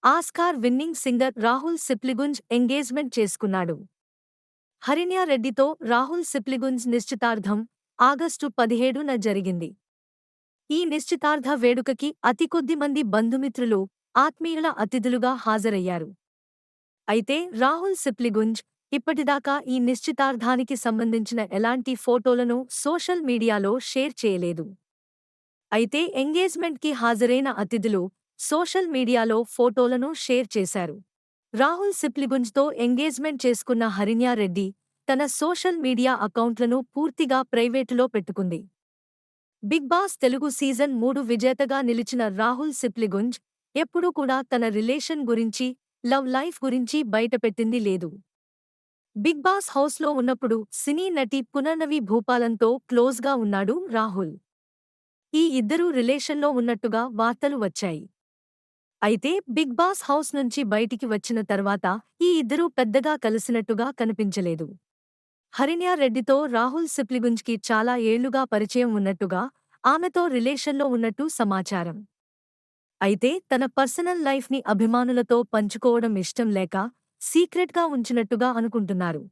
Oscar winning singer Rahul Sipligunj engagement చేసుకున్నాడు. హరిణ్యా రెడ్డితో రాహుల్ సిప్లిగుంజ్ నిశ్చితార్థం ఆగస్టు 17న జరిగింది. ఈ నిశ్చితార్థ వేడుకకి అతి కొద్ది మంది బంధుమిత్రులు, ఆత్మీయుల అతిథులుగా హాజరయ్యారు. అయితే రాహుల్ సిప్లిగుంజ్ ఇప్పటిదాకా ఈ నిశ్చితార్థానికి సంబంధించిన ఎలాంటి ఫోటోలను సోషల్ మీడియాలో షేర్ చేయలేదు. అయితే ఎంగేజ్మెంట్కి హాజరైన అతిథులు సోషల్ మీడియాలో ఫోటోలను షేర్ చేశారు. రాహుల్ సిప్లిగుంజ్తో ఎంగేజ్మెంట్ చేసుకున్న హరిణ్యా రెడ్డి తన సోషల్ మీడియా అకౌంట్లను పూర్తిగా ప్రైవేటులో పెట్టుకుంది. బిగ్ బాస్ తెలుగు సీజన్ 3 విజేతగా నిలిచిన రాహుల్ సిప్లిగుంజ్ ఎప్పుడూ కూడా తన రిలేషన్ గురించి, లవ్ లైఫ్ గురించి బయటపెట్టింది లేదు. బిగ్ బాస్ హౌస్లో ఉన్నప్పుడు సినీ నటి పునర్నవి భూపాలంతో క్లోజ్గా ఉన్నాడు రాహుల్. ఈ ఇద్దరూ రిలేషన్లో ఉన్నట్టుగా వార్తలు వచ్చాయి. అయితే బిగ్ బాస్ హౌస్ నుంచి బయటికి వచ్చిన తర్వాత ఈ ఇద్దరూ పెద్దగా కలిసినట్టుగా కనిపించలేదు. హరిణ్యా రెడ్డితో రాహుల్ సిప్లిగుంజ్కి చాలా ఏళ్లుగా పరిచయం ఉన్నట్టుగా, ఆమెతో రిలేషన్లో ఉన్నట్టు సమాచారం. అయితే తన పర్సనల్ లైఫ్ని అభిమానులతో పంచుకోవడం ఇష్టం లేక సీక్రెట్గా ఉంచినట్టుగా అనుకుంటున్నారు.